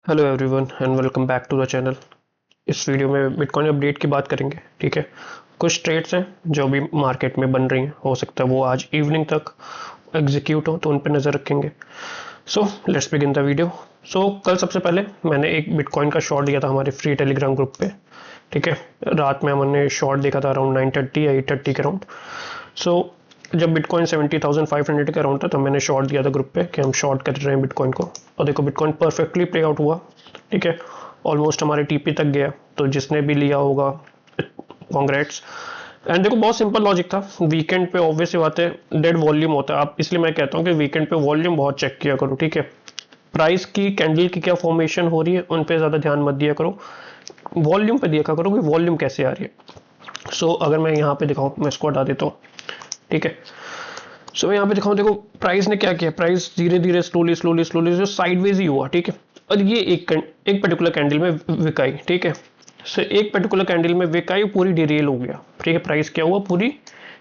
Hello everyone and welcome back to the channel. इस video में bitcoin update की बात करेंगे। ठीक है, कुछ ट्रेड्स हैं जो अभी मार्केट में बन रही हैं, हो सकता है वो आज इवनिंग तक एग्जीक्यूट हो, तो उन पर नज़र रखेंगे। So let's begin the video. So कल सबसे पहले मैंने एक बिटकॉइन का शॉर्ट दिया था हमारे फ्री टेलीग्राम ग्रुप पे। ठीक है, रात में हमने शॉर्ट देखा था अराउंड 9:30 या 8:30 के अराउंड। सो जब बिटकॉइन 70,500 के अराउंड था तो मैंने शॉर्ट दिया था ग्रुप पे कि हम शॉर्ट कर रहे हैं बिटकॉइन को, और देखो बिटकॉइन परफेक्टली प्ले आउट हुआ। ठीक है, ऑलमोस्ट हमारे टीपी तक गया, तो जिसने भी लिया होगा कॉन्ग्रेट्स। एंड देखो बहुत सिंपल लॉजिक था, वीकेंड पे ऑब्वियस बात है डेड वॉल्यूम होता है, आप इसलिए मैं कहता हूँ कि वीकेंड पे वॉल्यूम बहुत चेक किया करो। ठीक है, प्राइस की कैंडल की क्या फॉर्मेशन हो रही है उन पे ज़्यादा ध्यान मत दिया करो, वॉल्यूम पे देखा करो कि वॉल्यूम कैसे आ रही है। सो अगर मैं यहाँ पे दिखाऊँ, मैं इसको हटा देता हूँ। ठीक है, सो मैं यहाँ पे दिखाऊँ, देखो प्राइस ने क्या किया, प्राइस धीरे धीरे स्लोली स्लोली स्लोली जो साइडवेज ही हुआ। ठीक है, और ये एक पर्टिकुलर कैंडल में विकाई। ठीक है, सो एक पर्टिकुलर कैंडल में विकाई, पूरी डिरेल हो गया। ठीक है, प्राइस क्या हुआ, पूरी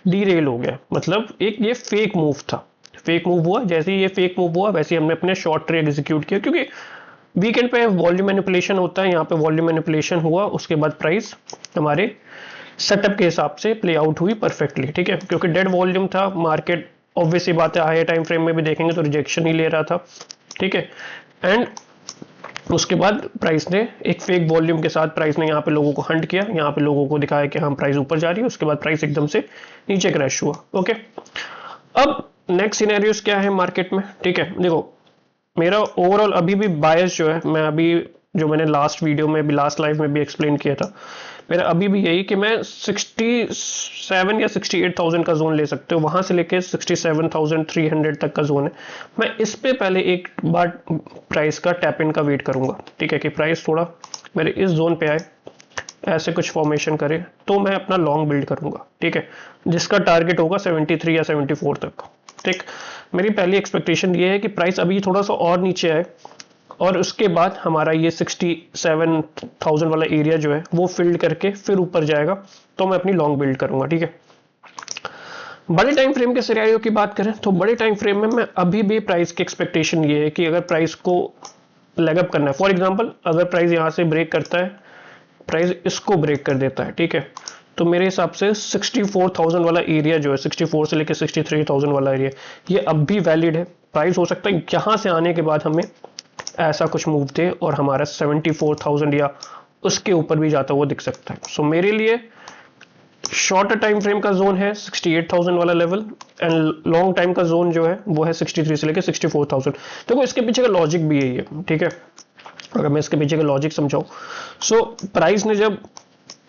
डिरेल हो गया, मतलब एक ये फेक मूव था, फेक मूव हुआ। जैसे ही ये फेक मूव हुआ वैसे ही हमने अपने शॉर्ट ट्रेड एग्जीक्यूट किया, क्योंकि वीकेंड पे वॉल्यूम मैनिपुलेशन होता है, यहाँ पे वॉल्यूम मैनिपुलेशन हुआ, उसके बाद प्राइस हमारे सेटअप के हिसाब से प्ले आउट हुई परफेक्टली। ठीक है, क्योंकि डेड वॉल्यूम था, मार्केट ऑब्वियसली बात है हायर टाइम फ्रेम में भी देखेंगे तो रिजेक्शन ही ले रहा था। ठीक है, एंड उसके बाद प्राइस ने एक फेक वॉल्यूम के साथ प्राइस ने यहाँ पे लोगों को हंट किया, यहाँ पे लोगों को दिखाया कि हम प्राइस ऊपर जा रही है, उसके बाद प्राइस एकदम से नीचे क्रैश हुआ। ओके, अब नेक्स्ट सिनेरियोस क्या है मार्केट में। ठीक है, देखो मेरा ओवरऑल अभी भी बायस जो है, मैं अभी जो मैंने लास्ट वीडियो में भी, लास्ट लाइव में भी एक्सप्लेन किया था, मेरा अभी भी यही कि मैं 67 या 68,000 का जोन ले सकते हो, वहां से लेके 67,300 तक का जोन है। मैं इस पे पहले एक बार प्राइस का टैप इन का वेट करूंगा। ठीक है, कि प्राइस थोड़ा मेरे इस जोन पे आए, ऐसे कुछ फॉर्मेशन करे, तो मैं अपना लॉन्ग बिल्ड करूंगा। ठीक है, जिसका टारगेट होगा 73 या 74 तक। ठीक, मेरी पहली एक्सपेक्टेशन ये है कि प्राइस अभी थोड़ा सा और नीचे आए, और उसके बाद हमारा ये 67,000 वाला एरिया जो है वो फिल्ड करके फिर ऊपर जाएगा, तो मैं अपनी लॉन्ग बिल्ड करूंगा। ठीक है, बड़े टाइम फ्रेम के सिनेरियो की बात करें तो बड़े टाइम फ्रेम में मैं अभी भी प्राइस की एक्सपेक्टेशन ये है कि अगर प्राइस को लेग अप करना है, फॉर एग्जांपल अगर प्राइस यहां से ब्रेक करता है, प्राइस इसको ब्रेक कर देता है, ठीक है, तो मेरे हिसाब से 64,000 वाला एरिया जो है, 64 से लेकर 63,000 वाला एरिया, ये अब भी वैलिड है। प्राइस हो सकता है यहां से आने के बाद हमें ऐसा कुछ मूव दे और हमारा 74,000 या उसके ऊपर भी जाता हुआ दिख सकता है। सो मेरे लिए शॉर्ट टाइम फ्रेम का जोन है 68,000 वाला लेवल, एंड लॉन्ग टाइम का जोन जो है वो है 63 से लेकर 64,000। देखो इसके पीछे का लॉजिक भी यही है। ठीक है, अगर मैं इसके पीछे का लॉजिक समझाऊं, सो प्राइस ने जब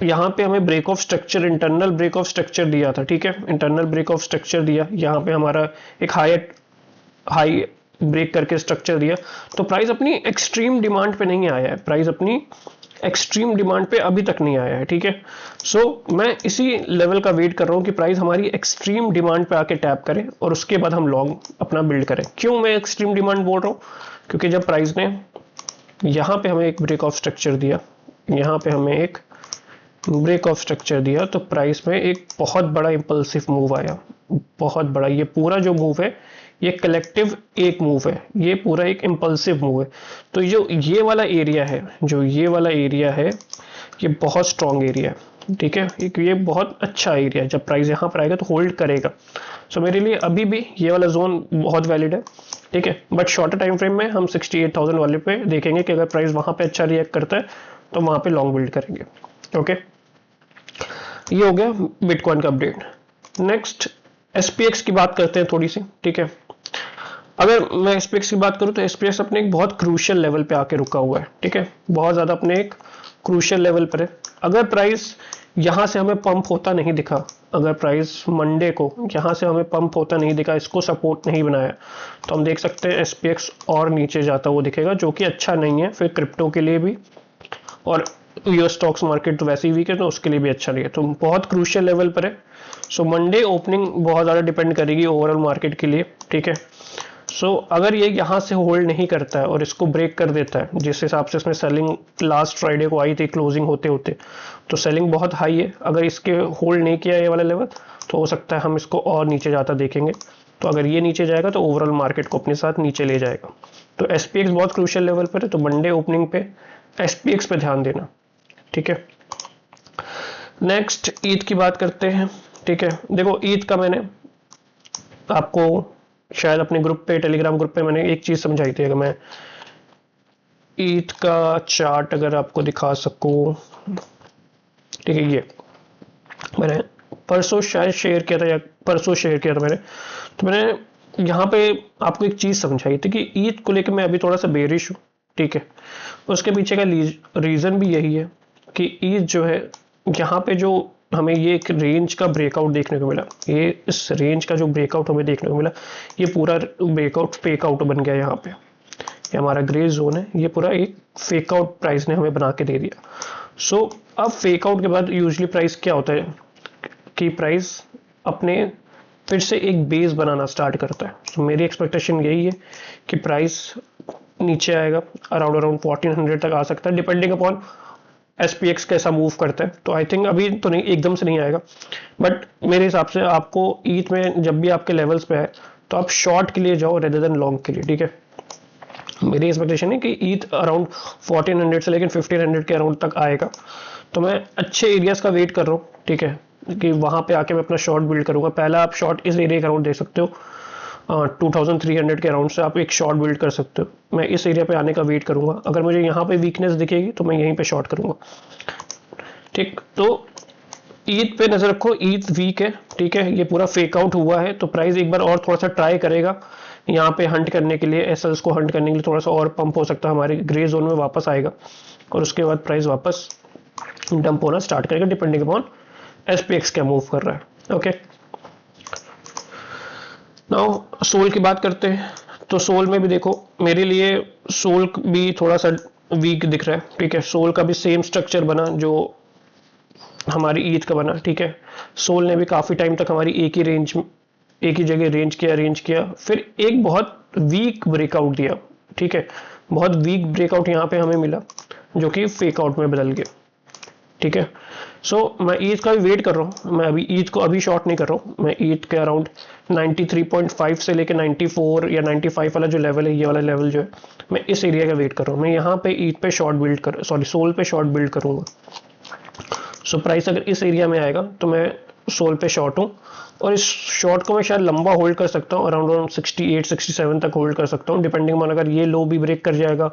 यहाँ पे हमें break of structure, internal break of structure दिया था, ठीक है, इंटरनल ब्रेक ऑफ स्ट्रक्चर दिया, यहाँ पे हमारा एक हाई ब्रेक करके स्ट्रक्चर दिया, तो प्राइस अपनी एक्सट्रीम डिमांड पे नहीं आया है, प्राइस अपनी एक्सट्रीम डिमांड पे अभी तक नहीं आया है। ठीक है, सो मैं इसी लेवल का वेट कर रहा हूँ कि प्राइस हमारी एक्सट्रीम डिमांड पे आके टैप करे और उसके बाद हम लॉन्ग अपना बिल्ड करें। क्यों मैं एक्सट्रीम डिमांड बोल रहा हूँ, क्योंकि जब प्राइस ने यहाँ पे हमें एक ब्रेक ऑफ स्ट्रक्चर दिया, यहाँ पे हमें एक ब्रेक ऑफ स्ट्रक्चर दिया, तो प्राइस में एक बहुत बड़ा इंपल्सिव मूव आया, बहुत बड़ा। ये पूरा जो मूव है ये कलेक्टिव एक मूव है, ये पूरा एक इंपल्सिव मूव है। तो जो ये वाला एरिया है, जो ये वाला एरिया है, ये बहुत स्ट्रॉन्ग एरिया है। ठीक है, ये बहुत अच्छा एरिया है, जब प्राइस यहाँ पर आएगा तो होल्ड करेगा। सो मेरे लिए अभी भी ये वाला जोन बहुत वैलिड है। ठीक है, बट शॉर्टर टाइम फ्रेम में हम 68,000 वाले पे देखेंगे कि अगर प्राइस वहां पे अच्छा रिएक्ट करता है तो वहां पे लॉन्ग बिल्ड करेंगे। ओके, ये हो गया बिटकॉइन का अपडेट। नेक्स्ट एसपीएक्स की बात करते हैं थोड़ी सी। ठीक है, अगर मैं एसपीएक्स की बात करूं तो एसपीएक्स अपने एक बहुत क्रूशियल लेवल पे आके रुका हुआ है। ठीक है, बहुत ज्यादा अपने एक क्रूशियल लेवल पर है। अगर प्राइस यहां से हमें पंप होता नहीं दिखा, अगर प्राइस मंडे को यहां से हमें पंप होता नहीं दिखा, इसको सपोर्ट नहीं बनाया, तो हम देख सकते हैं एसपीएक्स और नीचे जाता हुआ दिखेगा, जो कि अच्छा नहीं है फिर क्रिप्टो के लिए भी, और यूएस स्टॉक्स मार्केट तो वैसे ही वीक है तो उसके लिए भी अच्छा नहीं है, तो बहुत क्रूशियल लेवल पर है। सो मंडे ओपनिंग बहुत ज़्यादा डिपेंड करेगी ओवरऑल मार्केट के लिए। ठीक है, सो अगर ये यहाँ से होल्ड नहीं करता है और इसको ब्रेक कर देता है, जिस हिसाब से इसमें सेलिंग लास्ट फ्राइडे को आई थी क्लोजिंग होते होते, तो सेलिंग बहुत हाई है। अगर इसके होल्ड नहीं किया ये वाला लेवल तो हो सकता है हम इसको और नीचे जाता देखेंगे। तो अगर ये नीचे जाएगा तो ओवरऑल मार्केट को अपने साथ नीचे ले जाएगा। तो SPX बहुत क्रूशियल लेवल पर है, तो मंडे ओपनिंग पे SPX पे ध्यान देना, ठीक है। नेक्स्ट ईद की बात करते हैं, ठीक है। देखो ईद का मैंने आपको शायद अपने ग्रुप पे, टेलीग्राम ग्रुप पे मैंने एक चीज समझाई थी। अगर मैं ईद का चार्ट अगर आपको दिखा सकूं, ठीक है, ये मैंने परसों शायद शेयर किया था या परसों शेयर किया था मैंने। तो मैंने यहाँ पे आपको एक चीज समझाई थी कि ईद को लेकर मैं अभी थोड़ा सा बेरिश हूँ, ठीक है। उसके पीछे का रीजन भी यही है कि ईद जो है, यहाँ पे जो हमें ये एक रेंज का ब्रेकआउट देखने को मिला, ये इस रेंज का जो ब्रेकआउट हमें देखने को मिला, ये पूरा ब्रेकआउट फेक आउट बन गया। यहाँ पे ये हमारा ग्रे जोन है, ये पूरा एक फेक आउट प्राइस ने हमें बना के दे दिया। सो अब फेक आउट के बाद यूजली प्राइस क्या होता है कि प्राइस अपने फिर से एक बेस बनाना स्टार्ट करता है। तो मेरी एक्सपेक्टेशन यही है कि प्राइस नीचे आएगा, अराउंड 1400 तक आ सकता है, डिपेंडिंग अपॉन SPX कैसा मूव करता है। तो आई थिंक अभी तो नहीं, एकदम से नहीं आएगा, बट मेरे हिसाब से आपको ईद में जब भी आपके लेवल्स पे है तो आप शॉर्ट के लिए जाओ रेदर देन लॉन्ग के लिए, ठीक है। मेरी एक्सपेक्टेशन है कि ईद अराउंड 1400 से लेकिन 1500 के अराउंड तक आएगा। तो मैं अच्छे एरियाज का वेट कर रहा हूँ, ठीक है, कि वहां पे आके मैं अपना शॉर्ट बिल्ड करूंगा। पहला आप शॉर्ट इस एरिया के अराउंड दे सकते हो, 2300 के अराउंड से आप एक शॉर्ट बिल्ड कर सकते हो। मैं इस एरिया पे आने का वेट करूंगा, अगर मुझे यहाँ पे वीकनेस दिखेगी तो मैं यहीं पे शॉर्ट करूंगा, ठीक। तो ईद पे नजर रखो, ईद वीक है, ठीक है, ये पूरा फेक आउट हुआ है। तो प्राइस एक बार और थोड़ा सा ट्राई करेगा यहाँ पे हंट करने के लिए, एसएल्स को हंट करने के लिए थोड़ा सा और पंप हो सकता है, हमारे ग्रे जोन में वापस आएगा और उसके बाद प्राइस वापस डंप होना स्टार्ट करेगा, डिपेंडिंग अपॉन SPX क्या मूव कर रहा है, ओके। नाउ सोल की बात करते हैं। तो सोल में भी देखो, मेरे लिए सोल भी थोड़ा सा वीक दिख रहा है, ठीक है। सोल का भी सेम स्ट्रक्चर बना जो हमारी ईद का बना, ठीक है। सोल ने भी काफी टाइम तक हमारी एक ही जगह रेंज किया, फिर एक बहुत वीक ब्रेकआउट दिया, ठीक है। बहुत वीक ब्रेकआउट यहाँ पे हमें मिला जो कि फेक आउट में बदल गया, ठीक है। सो मैं ईद का भी वेट कर रहा हूँ, मैं अभी ईद को अभी शॉर्ट नहीं कर रहा हूँ। मैं ईद के अराउंड 93.5 से लेकर 94 या 95 वाला जो लेवल है, ये वाला लेवल जो है, मैं इस एरिया का वेट कर रहा हूँ। मैं यहाँ पे ईद पे शॉर्ट बिल्ड कर सोल पे शॉर्ट बिल्ड करूंगा। सो प्राइस अगर इस एरिया में आएगा तो मैं सोल पे शॉर्ट हूँ, और इस शॉर्ट को मैं शायद लंबा होल्ड कर सकता हूँ, अराउंड 68-67 तक होल्ड कर सकता हूँ, डिपेंडिंग ऑन अगर ये लो भी ब्रेक कर जाएगा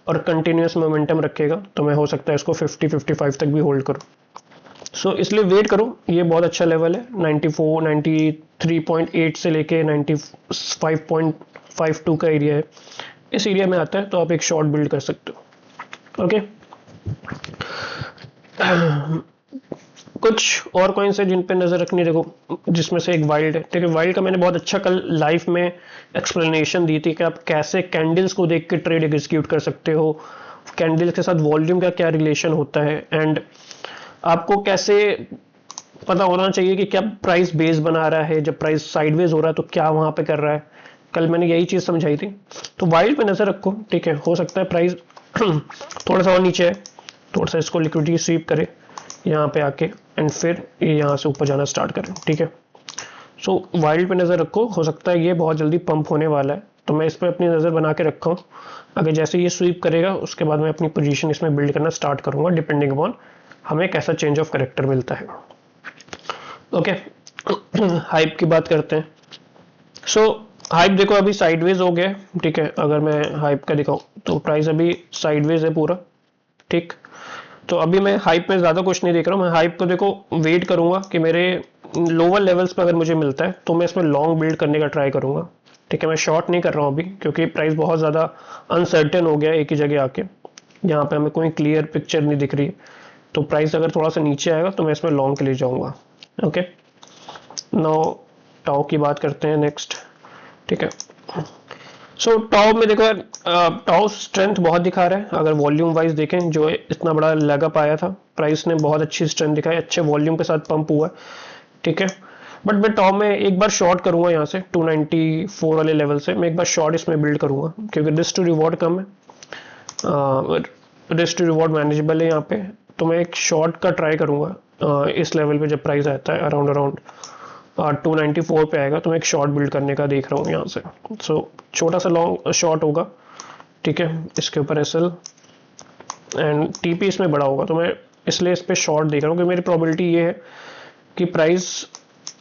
और कंटिन्यूस मोमेंटम रखेगा तो मैं हो सकता है इसको 50-55 तक भी होल्ड करूँ। सो इसलिए वेट करो, ये बहुत अच्छा लेवल है। 93.8 से लेके 95.52 का एरिया है, इस एरिया में आता है तो आप एक शॉर्ट बिल्ड कर सकते हो, ओके। कुछ और कॉइन्स है जिन पे नजर रखनी, देखो जिसमें से एक वाइल्ड है, ठीक है। वाइल्ड का मैंने बहुत अच्छा कल लाइव में एक्सप्लेनेशन दी थी कि आप कैसे कैंडल्स को देख के ट्रेड एग्जीक्यूट कर सकते हो, कैंडल्स के साथ वॉल्यूम का क्या रिलेशन होता है, एंड आपको कैसे पता होना चाहिए कि क्या प्राइस बेस बना रहा है, जब प्राइस साइडवेज हो रहा है तो क्या वहां पे कर रहा है। कल मैंने यही चीज समझाई थी। तो वाइल्ड पे नजर रखो, ठीक है। हो सकता है प्राइस थोड़ा सा और नीचे है, थोड़ा सा इसको लिक्विडिटी स्वीप करे यहाँ पे आके, एंड फिर ये यहाँ से ऊपर जाना स्टार्ट करें, ठीक है। सो वाइल्ड पे नजर रखो, हो सकता है ये बहुत जल्दी पंप होने वाला है, तो मैं इस पर अपनी नजर बना के रखा हूँ। अगर जैसे ये स्वीप करेगा उसके बाद मैं अपनी पोजीशन इसमें बिल्ड करना स्टार्ट करूंगा, डिपेंडिंग अपॉन हमें कैसा चेंज ऑफ कैरेक्टर मिलता है, ओके। हाइप की बात करते हैं। सो हाइप देखो अभी साइडवेज हो गया, ठीक है। अगर मैं हाइप का दिखाऊं तो प्राइस अभी साइडवेज है पूरा, ठीक। तो अभी मैं हाइप में ज्यादा कुछ नहीं देख रहा हूँ। मैं हाइप को देखो वेट करूंगा कि मेरे लोअर लेवल्स पे अगर मुझे मिलता है तो मैं इसमें लॉन्ग बिल्ड करने का ट्राई करूंगा, ठीक है। मैं शॉर्ट नहीं कर रहा हूँ अभी, क्योंकि प्राइस बहुत ज्यादा अनसर्टेन हो गया एक ही जगह आके, यहाँ पे हमें कोई क्लियर पिक्चर नहीं दिख रही। तो प्राइस अगर थोड़ा सा नीचे आएगा तो मैं इसमें लॉन्ग के लिए जाऊंगा, ओके। नाउ टाओ की बात करते हैं नेक्स्ट, ठीक है। सो टाओ में देखो यार, टाओ स्ट्रेंथ बहुत दिखा रहा है। अगर वॉल्यूम वाइज देखें, जो इतना बड़ा लेग अप आया था, प्राइस ने बहुत अच्छी स्ट्रेंथ दिखाई, अच्छे वॉल्यूम के साथ पंप हुआ, ठीक है। बट मैं टाओ में एक बार शॉर्ट करूंगा यहाँ से 294 वाले लेवल से, मैं एक बार शॉर्ट इसमें बिल्ड करूंगा, क्योंकि रिस्क टू रिवॉर्ड कम है, रिस्क टू रिवॉर्ड मैनेजेबल है यहाँ पे। तो मैं एक शॉर्ट का ट्राई करूंगा इस लेवल पे जब प्राइस आता है अराउंड 294 पे आएगा, तो मैं एक शॉर्ट बिल्ड करने का देख रहा हूँ यहाँ से। सो छोटा सा लॉन्ग शॉर्ट होगा, ठीक है, इसके ऊपर एसएल एंड टीपी इसमें बड़ा होगा, तो मैं इसलिए इस पर शॉर्ट देख रहा हूँ कि मेरी प्रोबेबिलिटी ये है कि प्राइस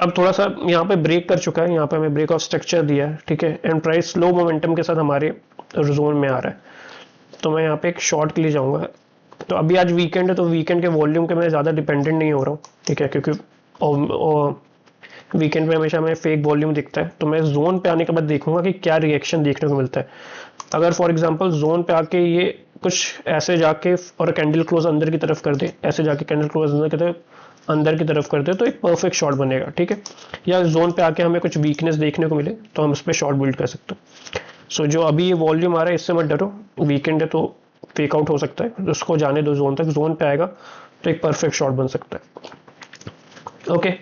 अब थोड़ा सा यहाँ पे ब्रेक कर चुका है, यहाँ पे हमें ब्रेक ऑफ स्ट्रक्चर दिया है, ठीक है, एंड प्राइस स्लो मोमेंटम के साथ हमारे जोन में आ रहा है, तो मैं यहाँ पे एक शॉर्ट के लिए जाऊँगा। तो अभी आज वीकेंड है, तो वीकेंड के वॉल्यूम के मैं ज़्यादा डिपेंडेंट नहीं हो रहा हूँ, ठीक है, क्योंकि वीकेंड पे हमेशा हमें फेक वॉल्यूम दिखता है, तो मैं जोन पे आने के बाद देखूंगा कि क्या रिएक्शन देखने को मिलता है। अगर फॉर एग्जांपल जोन पे आके ये कुछ ऐसे जाके और कैंडल क्लोज अंदर की तरफ कर दे, ऐसे जाके कैंडल क्लोज अंदर की तरफ कर दे, तो एक परफेक्ट शॉर्ट बनेगा, ठीक है। या जोन पे आके हमें कुछ वीकनेस देखने को मिले तो हम इस पर शॉर्ट बिल्ड कर सकते हैं। सो जो अभी ये वॉल्यूम आ रहा है इससे मत डरो, वीकेंड है तो फेक आउट हो सकता है, उसको जाने दो जोन तक, जोन पे आएगा तो एक परफेक्ट शॉर्ट बन सकता है। ओके,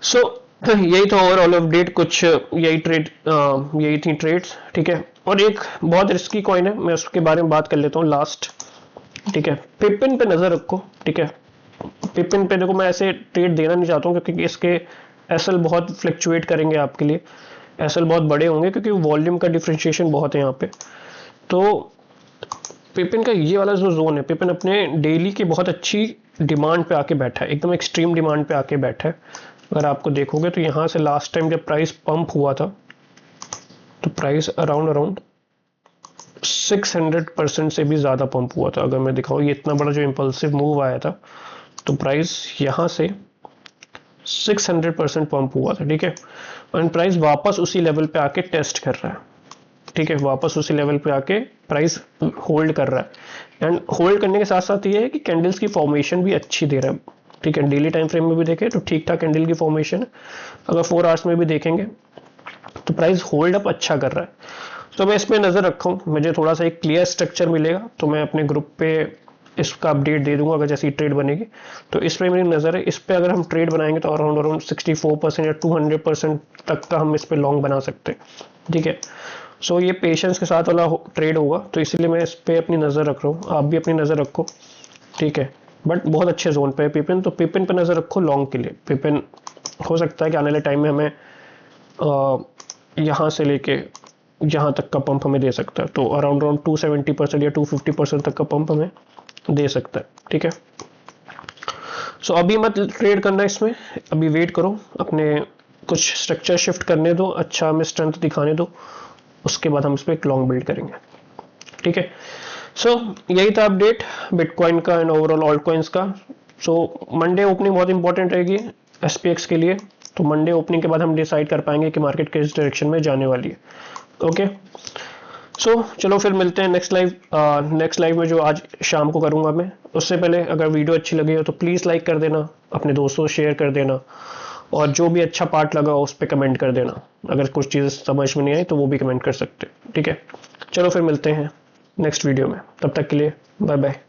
सो यही था ओवरऑल अपडेट, कुछ यही थी ट्रेड्स, ठीक है। और एक बहुत रिस्की कॉइन है, मैं उसके बारे में बात कर लेता हूँ लास्ट, ठीक है। पिपिन पे नजर रखो, ठीक है। पिपिन पे देखो, मैं ऐसे ट्रेड देना नहीं चाहता हूँ क्योंकि इसके एसएल बहुत फ्लक्चुएट करेंगे आपके लिए, एसएल बहुत बड़े होंगे क्योंकि वॉल्यूम का डिफरेंशिएशन बहुत है यहाँ पे। तो पिपिन का ये वाला जो जोन है, पिपिन अपने डेली की बहुत अच्छी डिमांड पे आके बैठा है, एकदम एक्सट्रीम डिमांड पे आके बैठा है। अगर आपको देखोगे तो यहाँ से लास्ट टाइम जब प्राइस पंप हुआ था तो प्राइस अराउंड 600% से भी ज़्यादा पंप हुआ था। अगर मैं दिखाऊँ, ये इतना बड़ा जो इम्पल्सिव मूव आया था तो प्राइस यहाँ से 600% पंप हुआ था, ठीक है। एंड प्राइस वापस उसी लेवल पे आके टेस्ट कर रहा है, ठीक है, वापस उसी लेवल पे आके प्राइस होल्ड कर रहा है। एंड होल्ड करने के साथ साथ ये है कि कैंडल्स की फॉर्मेशन भी अच्छी दे रहा है, ठीक है। डेली टाइम फ्रेम में भी देखें तो ठीक ठाक कैंडल की फॉर्मेशन है। अगर 4 आवर्स में भी देखेंगे तो प्राइस होल्ड अप अच्छा कर रहा है। तो मैं इस पर नज़र रखा हूँ, मुझे थोड़ा सा एक क्लियर स्ट्रक्चर मिलेगा तो मैं अपने ग्रुप पे इसका अपडेट दे दूंगा अगर जैसी ट्रेड बनेगी। तो इस पर मेरी नज़र है, इस पर अगर हम ट्रेड बनाएंगे तो अराउंड 64% या 200% तक का हम इस पर लॉन्ग बना सकते हैं, ठीक है। सो ये पेशेंस के साथ वाला ट्रेड होगा, तो इसीलिए मैं इस पर अपनी नज़र रख रहा हूँ, आप भी अपनी नज़र रखो, ठीक है। बट बहुत अच्छे जोन पे है पिपिन, तो पिपिन पे नज़र रखो लॉन्ग के लिए। पिपिन हो सकता है कि आने वाले टाइम में हमें यहाँ से लेके यहाँ तक का पंप हमें दे सकता है, तो अराउंड 270% या 250% तक का पंप हमें दे सकता है, ठीक है। सो अभी मत ट्रेड करना इसमें, अभी वेट करो, अपने कुछ स्ट्रक्चर शिफ्ट करने दो, अच्छा हमें स्ट्रेंथ दिखाने दो, उसके बाद हम इस पर एक लॉन्ग बिल्ड करेंगे, ठीक है। सो यही था अपडेट बिटकॉइन का एंड ओवरऑल ऑल्ट कॉइन्स का। सो मंडे ओपनिंग बहुत इंपॉर्टेंट रहेगी एसपीएक्स के लिए, तो मंडे ओपनिंग के बाद हम डिसाइड कर पाएंगे कि मार्केट किस डायरेक्शन में जाने वाली है, ओके। सो चलो फिर मिलते हैं नेक्स्ट लाइव में जो आज शाम को करूंगा मैं। उससे पहले अगर वीडियो अच्छी लगी हो तो प्लीज़ लाइक कर देना, अपने दोस्तों से शेयर कर देना, और जो भी अच्छा पार्ट लगा उस पर कमेंट कर देना। अगर कुछ चीज़ समझ में नहीं आई तो वो भी कमेंट कर सकते, ठीक है। चलो फिर मिलते हैं नेक्स्ट वीडियो में, तब तक के लिए बाय बाय।